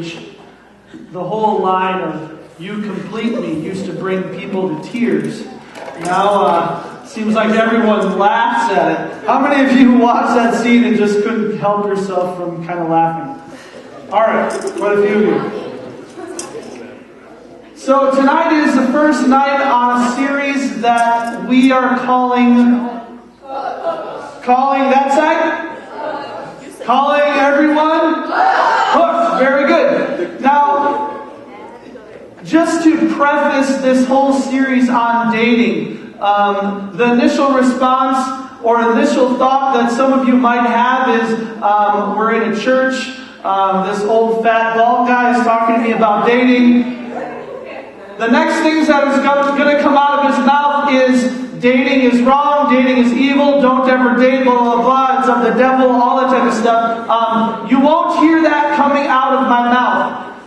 which the whole line of "you complete me" used to bring people to tears. Now, seems like everyone laughs at it. How many of you watched that scene and just couldn't help yourself from kind of laughing? All right, quite a few of you. So tonight is the first night on a series that we are calling that side? Calling everyone hooked. Very good. Now, just to preface this whole series on dating, the initial response or initial thought that some of you might have is, we're in a church, this old fat bald guy is talking to me about dating. The next things that is going to come out of his mouth is, dating is wrong, dating is evil, don't ever date, blah, blah, blah, it's of the devil, all that type of stuff. You won't hear that coming out of my mouth.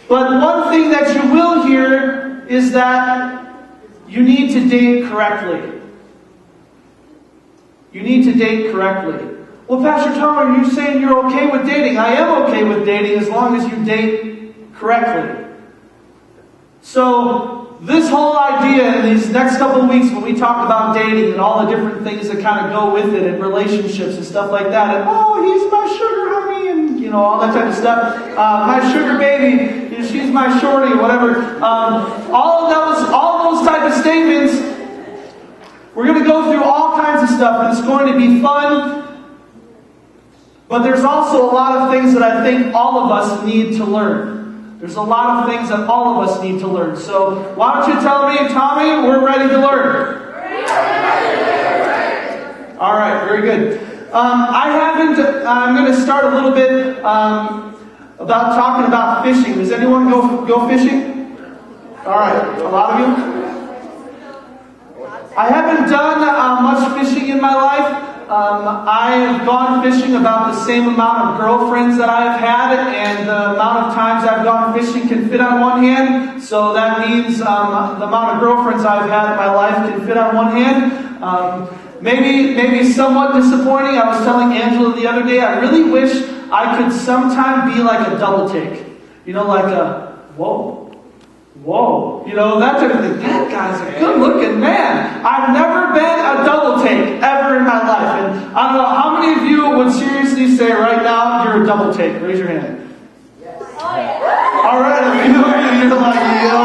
But one thing that you will hear is that you need to date correctly. You need to date correctly. Well, Pastor Tom, are you saying you're okay with dating? I am okay with dating as long as you date correctly. So, this whole idea in these next couple of weeks when we talk about dating and all the different things that kind of go with it and relationships and stuff like that, and he's my sugar honey and all that type of stuff, my sugar baby, she's my shorty, whatever, all those type of statements, we're going to go through all kinds of stuff and it's going to be fun, but there's also a lot of things that I think all of us need to learn. There's a lot of things that all of us need to learn. So why don't you tell me, Tommy, we're ready to learn. All right, very good. I'm going to start a little bit about talking about fishing. Does anyone go fishing? All right, a lot of you. I haven't done much fishing in my life. I have gone fishing about the same amount of girlfriends that I've had, and the amount of times I've gone fishing can fit on one hand. So that means the amount of girlfriends I've had in my life can fit on one hand. Maybe somewhat disappointing. I was telling Angela the other day, I really wish I could sometime be like a double take. Like a whoa. That type of thing. That guy's a good-looking man. I've never been a double take ever in my life. And I don't know, how many of you would seriously say right now you're a double take? Raise your hand. Yes. All right, a few of you, you're like, yeah,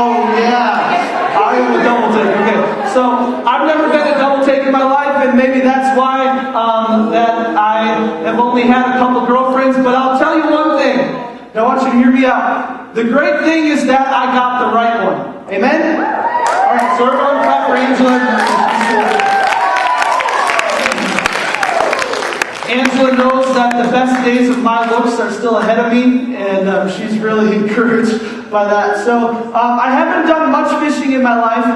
I am a double take. Okay, so I've never been a double take in my life, and maybe that's why that I have only had a couple girlfriends. But I'll tell you one thing. I want you to hear me out. The great thing is that I got the right one. Amen? Alright, so everyone clap for Angela. Angela knows that the best days of my looks are still ahead of me, and she's really encouraged by that. So, I haven't done much fishing in my life.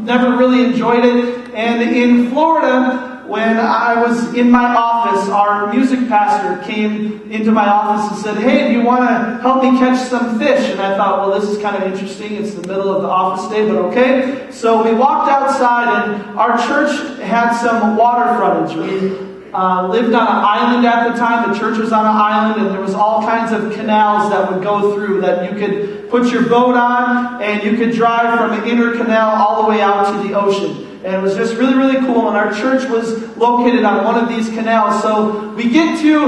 Never really enjoyed it. And in Florida, when I was in my office, our music pastor came into my office and said, "Hey, do you want to help me catch some fish?" And I thought, well, this is kind of interesting. It's the middle of the office day, but okay. So we walked outside, and our church had some water frontage. We lived on an island at the time. The church was on an island, and there was all kinds of canals that would go through that you could put your boat on, and you could drive from an inner canal all the way out to the ocean. And it was just really, really cool. And our church was located on one of these canals. So we get to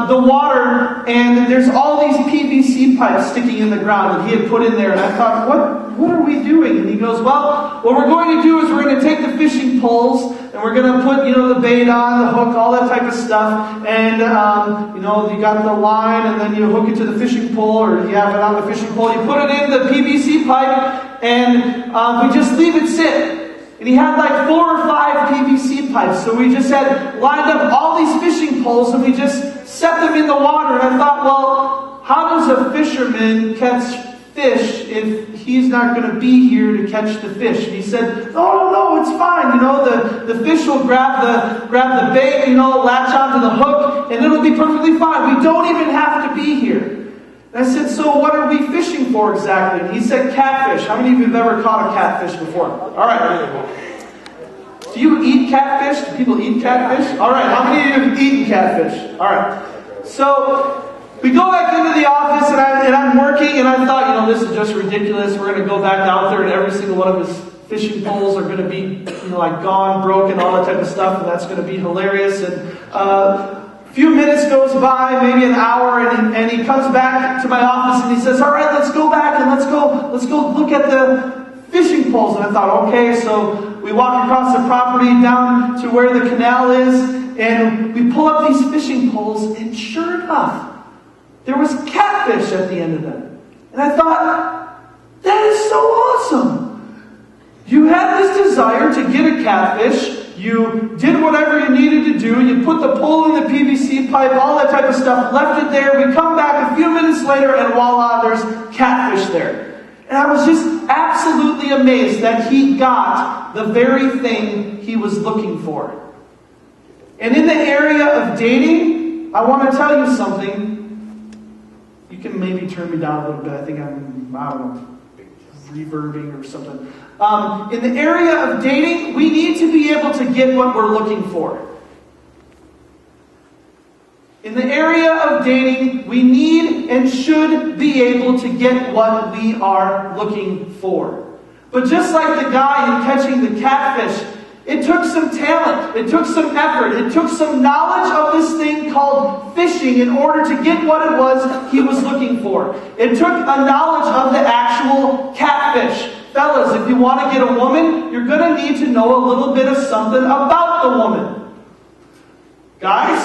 the water, and there's all these PVC pipes sticking in the ground that he had put in there. And I thought, what are we doing? And he goes, well, what we're going to do is we're going to take the fishing poles, and we're going to put, the bait on, the hook, all that type of stuff. And, you got the line, and then you hook it to the fishing pole, or you have it on the fishing pole. You put it in the PVC pipe, and we just leave it sit. And he had like 4 or 5 PVC pipes. So we just had lined up all these fishing poles, and we just set them in the water. And I thought, well, how does a fisherman catch fish if he's not going to be here to catch the fish? And he said, no, it's fine. The fish will grab the bait, latch onto the hook, and it'll be perfectly fine. We don't even have to be here. And I said, so what are we fishing for exactly? And he said, catfish. How many of you have ever caught a catfish before? All right. Do you eat catfish? Do people eat catfish? All right. How many of you have eaten catfish? All right. So we go back into the office. working, and I thought, this is just ridiculous. We're going to go back out there, and every single one of his fishing poles are going to be, gone, broken, all that type of stuff, and that's going to be hilarious. And a few minutes goes by, maybe an hour, and he comes back to my office, and he says, all right, let's go back, and let's go look at the fishing poles. And I thought, okay, so we walk across the property down to where the canal is, and we pull up these fishing poles, and sure enough, there was catfish at the end of them. And I thought, that is so awesome. You had this desire to get a catfish. You did whatever you needed to do. You put the pole in the PVC pipe, all that type of stuff, left it there. We come back a few minutes later, and voila, there's catfish there. And I was just absolutely amazed that he got the very thing he was looking for. And in the area of dating, I want to tell you something. You can maybe turn me down a little bit. I think I'm, reverbing or something. In the area of dating, we need to be able to get what we're looking for. In the area of dating, we need and should be able to get what we are looking for. But just like the guy in catching the catfish, it took some talent, it took some effort, it took some knowledge of this thing called fishing in order to get what it was he was looking for. It took a knowledge of the actual catfish. Fellas, if you want to get a woman, you're going to need to know a little bit of something about the woman. Guys,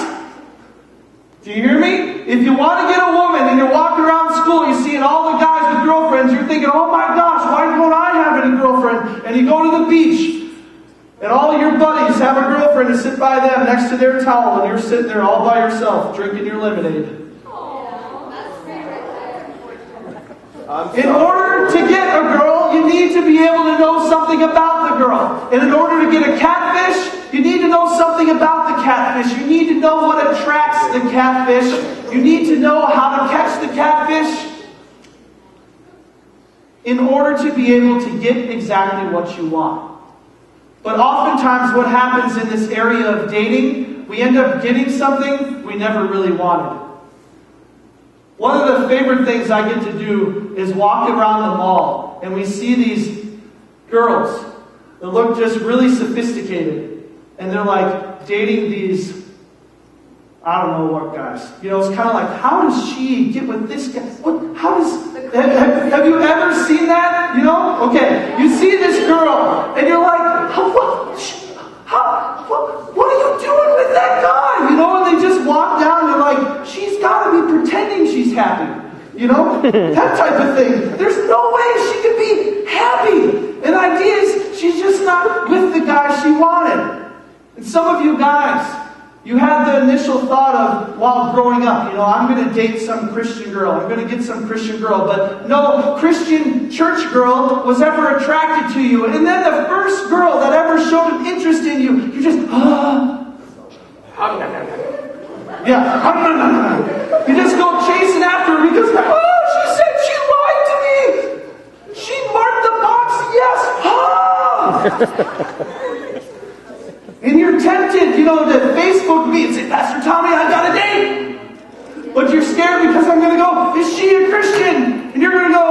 do you hear me? If you want to get a woman and you're walking around school, you're seeing all the guys with girlfriends, you're thinking, oh my gosh, why don't I have any girlfriend? And you go to the beach, and all of your buddies have a girlfriend to sit by them next to their towel, and you're sitting there all by yourself, drinking your lemonade. In order to get a girl, you need to be able to know something about the girl. And in order to get a catfish, you need to know something about the catfish. You need to know what attracts the catfish. You need to know how to catch the catfish in order to be able to get exactly what you want. But oftentimes what happens in this area of dating, we end up getting something we never really wanted. One of the favorite things I get to do is walk around the mall, and we see these girls that look just really sophisticated, and they're like dating these, I don't know what guys. It's kind of like, how does she get with this guy? Have you ever seen that? Okay, you see this girl, and you're like, what are you doing with that guy? And they just walk down, and they're like, she's got to be pretending she's happy. That type of thing. There's no way she could be happy. And the idea is, she's just not with the guy she wanted. And some of you guys, you had the initial thought of, while growing up, I'm going to date some Christian girl. I'm going to get some Christian girl. But no Christian church girl was ever attracted to you. And then the first girl that ever showed an interest in you, you just, you just go chasing after her because, she said she lied to me. She marked the box, yes. And you're tempted, to Facebook me and say, Pastor Tommy, I got a date. But you're scared because I'm going to go, is she a Christian? And you're going to go,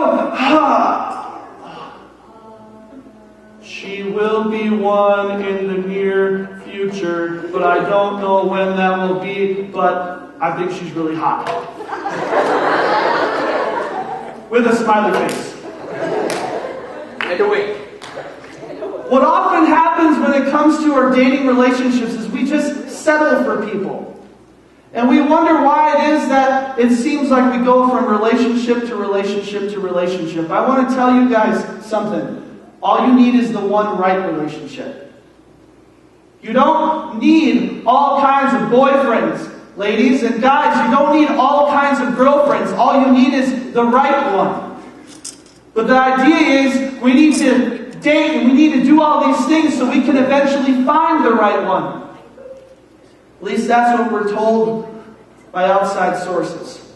she will be one in the near future, but I don't know when that will be, but I think she's really hot. With a smiley face. And a wink. What often happens when it comes to our dating relationships is we just settle for people. And we wonder why it is that it seems like we go from relationship to relationship to relationship. I want to tell you guys something. All you need is the one right relationship. You don't need all kinds of boyfriends, ladies and guys. You don't need all kinds of girlfriends. All you need is the right one. But the idea is we need to date and we need to do all these things so we can eventually find the right one. At least that's what we're told by outside sources.